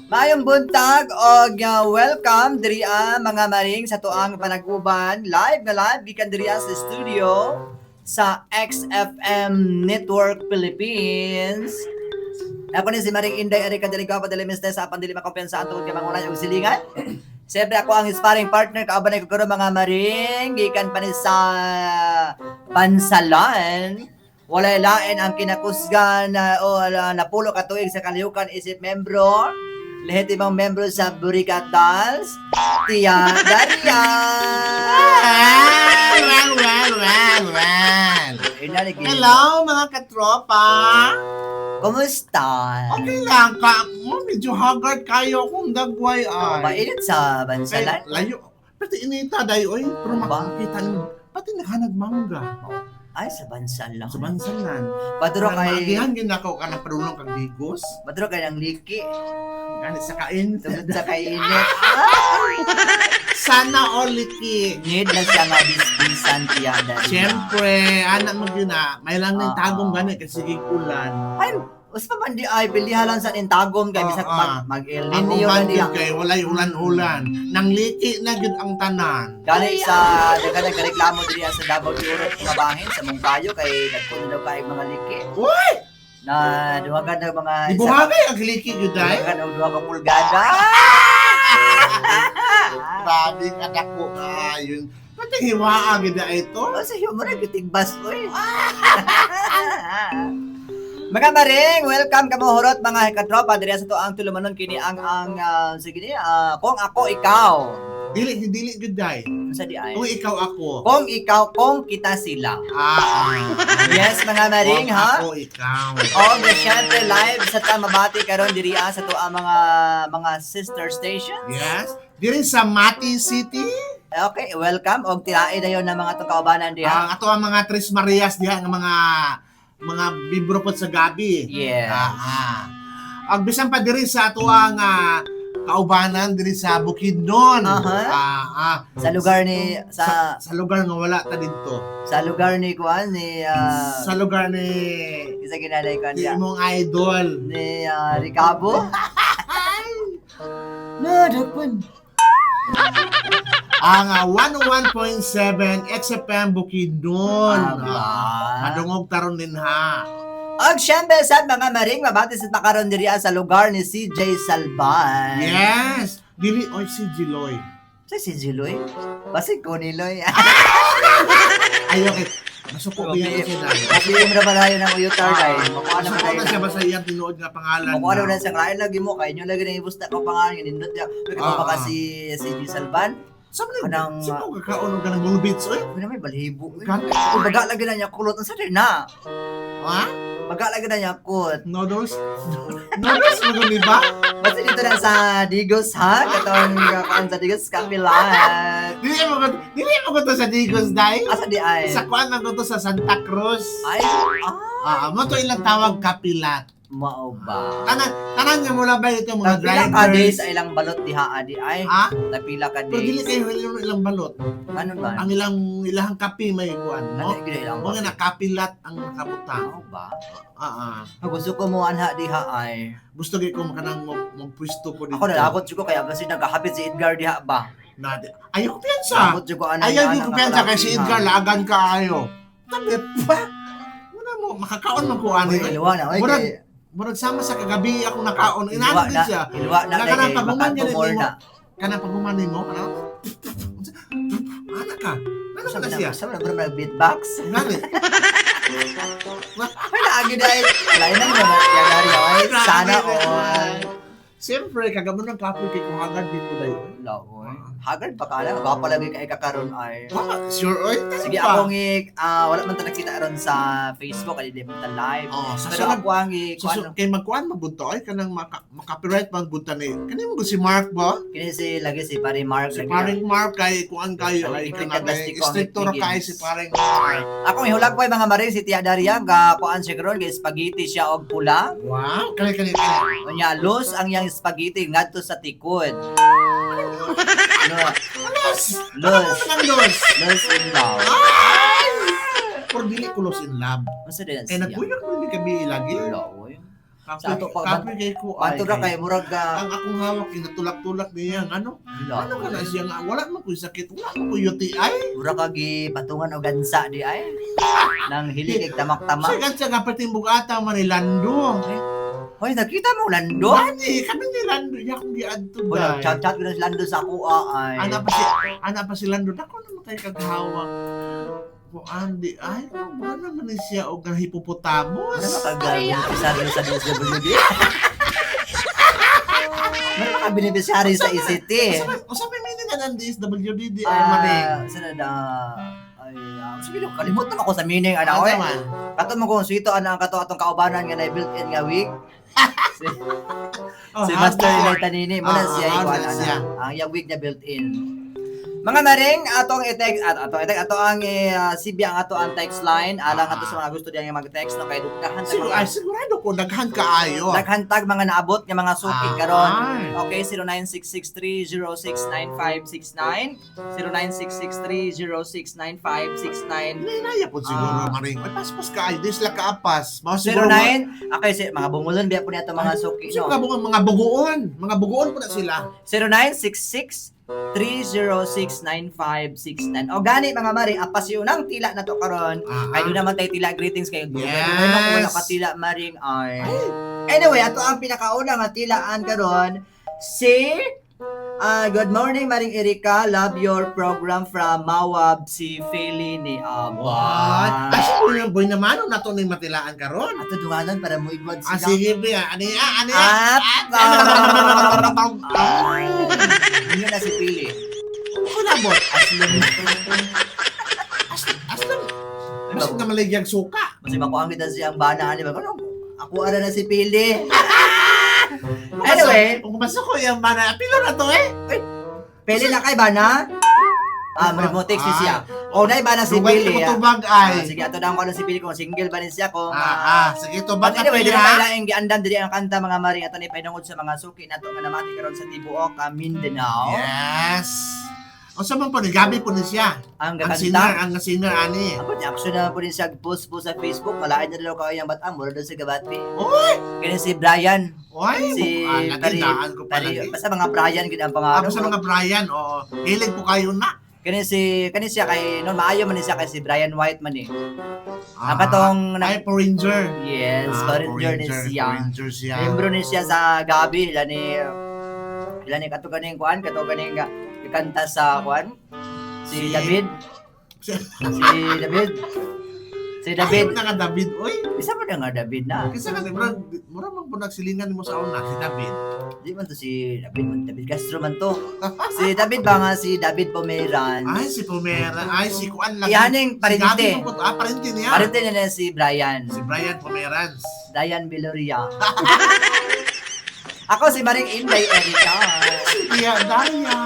Maayong buntag og welcome diri mga maring sa tuang panag-uban live gikan diri sa studio sa XFM Network Philippines. Ako ni si Maring Inday Erika Deliga padali Mr. sa pandili makompensa ang tungod kay mangunay og silingan. Siyempre ako ang sparring partner kauban ko karon mga maring gikan pa ni sa Bansalan. Walay lain ang kinakusgan napulo ka tuig sa kaliyukan isip membro. Lehitimong membro sa Burikatas, Tia Daria. Hello mga katropa. Kumusta? Okay lang ka. Medyo haggard kayo kung dagway ay. Mainit sa Bansalan? Layo. Pati inita dayo ay. Pero makikita nyo. Pati nagmangga. Ay, sa Bansalan. Sa Bansalan. Paduro kay... Magihan ginakaw ka ng parulong kang digos. Paduro kay ng liki. Ganit sa kain. Tungod sa kainit. Sana all liki. Need na siya nga bisbisan, Tia Daria. Siyempre, anak mo yun na. May lang ng tagong ganit kasi ulan. Ay, uspa man di ay bilihalan sa intagom kay bisag mag-El Nino Ang na diha. kay walay ulan-ulan. Nang liki na gid ang tanan. Gani sa dagan nagreklamo diri sa Davao Europe kabahin sa Mungkayo kay nagpuno daw kay mga liki. Uy! Na duwagan ng mga Ibuhagay ang liki gid ay. duwagan og duha ka pulgada. Grabe ka dako kayon. Pati hiwaa gid ay ito. O sa humor gitigbas oy. Mga maring, welcome kamo horot mga katropa diri sa to ang tulumanon kini ang sige ni kung ako ikaw. Dili gid ay. Sa di ay. Kung ikaw ako. Kung kita sila. Ah. Yes mga maring Kung ha. ako ikaw. Og syempre live sa mabati karon diri sa to ang mga sister stations. Yes. Diri sa Mati City. Okay, welcome og tilaay dayon na mga tong kaubanan diha. Ato ang mga Tres Marias diha nga mga bibro pot sa gabi. Yeah. Ang bisan pa diri sa ato ang kaubanan diri sa Bukidnon. Sa lugar ni sa lugar nga wala ta didto. sa lugar ni kuan ni Sa lugar ni isa ginalay kan di niya mong idol. ni Ricabo. Nadagpan. Ang 101.7 XFM Bukidnon. Madungog taron din ha. Og syempre sa mga maring mabati sa takaron diri sa lugar ni CJ Salban. Yes. Dili oy si Jiloy. Si Jiloy. Basi ko ni Loy. Ayo kay masuko biya ko siya. Kasi yung rabarayo ng uyutar kay makuha na Masuko na siya basta iyang tinuod nga pangalan. Makuha na na sa lain lagi mo kay inyo lagi na ibus na ko pangalan nindot ya. Ikaw pa si CJ Salban. Sabi Kanang- na, sino kakaon ka ng bulbits, oy? Uy na may balhibo. Kan- Kung baga lagi na niya kulot ang sadir na. Ha? Baga lagi na niya kot. Noodles? Noodles mo gani ba? Basta dito na sa Digos ha. Katong kakaan sa Digos Kapilat. Dili mo ko to sa Digos, dai? Asa di ay? Sa kuan man ko to sa Santa Cruz. Ay, Mo to ilang tawag kapilat. mao ba? Tanan niya mula ba ito mga Napila ka days drivers? ay ilang balot diha adi ay. Ha? Napila ka Pero dili days. kayo ilang balot. Ano ba? Ang ilahang kape may kuan, Ano no? gid ilang Mo balot? nga nakapilat ang kabutang. Mao ba? Ah. Gusto ko mo anha diha ay. Gusto gyud ko makanang magpwesto ko dito. Ako nalabot ko kaya basi nagkahapit si Edgar diha ba? Ayaw ko piyansa. Nalabot ko ana. Ayaw di ko piyansa kay si Edgar laagan ka ayo. Tabi pa. Muna mo makakaon man ko ani. Uy, iluwa na. Uy, Murag- Murag sama sa kagabi ako nakaon. Iluwa Inaano din na. siya. Iluwa na Naka kay ng paguman niya makantumor rin na. Kanang paguman mo. Ano? Ano ka? Ano ka na siya? Sa mga beatbox. Ngani? Ay, naagi dahil. Lain na naman. Kaya dari ay. Sana all. Siyempre, kagamo ng kapoy kay kung hagad dito dayo. Laoy. Haggard pa ka lang. Baka palagi kay kakaroon ay. Sure, oy. Sige, akong wala man ta nakita ron sa Facebook. Hindi man ta live. Sa Pero sunod, ako ang kay magkuhan mabunto ay kanang makapiright man bunta ni. Kani mo si Mark ba? kini si lagi si pare Mark Si lagi. paring Mark kay kuan kayo ay Iklit kanang ka plastiko ang stricto ra kay Higgins. si paring Mark. Akong ihulag po mga maring si Tia Daria ga kuan siya karon kay spaghetti siya og pula. Wow, kani. Unya los ang yang spaghetti ngadto sa tikod. Los. Los in love. Por dili ko los in love. Masa din Eh siya. nagpuyok mo ni kabi lagi. Laoy. Sa ato pa Kape kay ko ay. Bato ra kay murag Ang akong hawak kinatulak-tulak niya ano ka na siya nga wala man ko sakit wala man ko UTI. mura ka gi patungan og gansa di ay. Nang hilig tamak-tamak. Siya gansa nga patimbog ata man ni Lando. Hoy, nakita mo Lando? Ani kami ni Lando ya kung giadto Hoy, dai. chat-chat ko na si Lando sa ako ay. Ana pa si Lando dako naman kay kaghawak. Ko andi ay wala naman ni siya og hippopotamus. Ano ka beneficiary sa DSWD? Ano ka beneficiary sa ICT? Usa may meaning nga ng DSWD ay maning. Sana da ay sige lang kalimot na ako sa meaning ana oy. Kato mo kung sito ana ang kato atong kaubanan nga na built-in nga wig. Si Master Inay Tanini mo na siya igual ana. Ang yung wig na built-in. Mga maring atong i-text ato ang CB ang ato ang text line alang ato sa mga gusto diyan nga mag-text no kay dugdahan sa mga Sigurado ko daghan kaayo. naghantag mga naabot nga mga suki karon. Ay. Okay, 0966306569, 0966306569, Naya po siguro maring. Ay paspas kaayo dis la kaapas. Mao 09 okay si mga bungulon biya po niya mga suki Sino no. mga bugoon. Mga bugoon po na sila. 0966-306-9569. O gani mga mari, apasyonang tila na to karon. Kay doon naman tayo tila greetings kayo. Yes. Wala ka tila maring ay. Anyway, ato ang pinakauna nga tilaan karon si good morning Maring Erika, love your program from Mawab si Feli ni What? Abad. Ay, boy naman na to ning matilaan karon. Ato dunganan para mo igwad sila. Sige ba? Ani ani. At Ano na si Feli? Kulabot. Aslam. Aslam. Mas na maligyag suka. Kasi makuha kita siyang bana di ba? Ano? Ako ara na si Feli. Anyway, kung pasok ko yung mana, pilo na to eh. Feli na kay bana? Mo text ni siya. O na ba na si Lugay Feli? ko tubag ay. Sige, ato daw ko na si Feli kung single ba rin siya kung Sige tubag But na anyway, di pila. na kailangan giandan diri ang kanta mga maring ato ni painungod sa mga suki nato nga namati karon sa Tibuok, Mindanao. Yes. O sa man po ni Gabi po ni siya. Ang Ang gaganda. singer ani. Ako ni action na po rin siya post po sa Facebook. Malain na daw kayo yung batang mura doon sa Gabati. Oy, Kaya si Brian. oy. Si Natindaan ko pala. Basta mga Brian gid ang pangalan. Sa mga Brian, o hilig po kayo na. Kani siya kay no maayo man ni siya kay si Brian White man eh. Ang katong Ay, po Ranger. yes, Foreign Journey siya. Ranger siya. Membro ni siya sa Gabi, ilan ni kato ganing kuan, kato ganing kanta sa kuan. Si Si- David. Si David. Si David. Ay, na nga David, oy. Isa pa na nga David na. Kasi nga, mura man po nagsilingan mo sa una, si David. Di man to si David Castro man to. Si David ba nga si David Pomeran. Ay, si Pomera. Ay, si Kuan lang. Ihaning parente. Si Gabi po, parente niya. Parente niya na si Brian. Si Brian Pomerans. Diane Viloria. Ako si Maring Inday Erika. Si Dia Daya.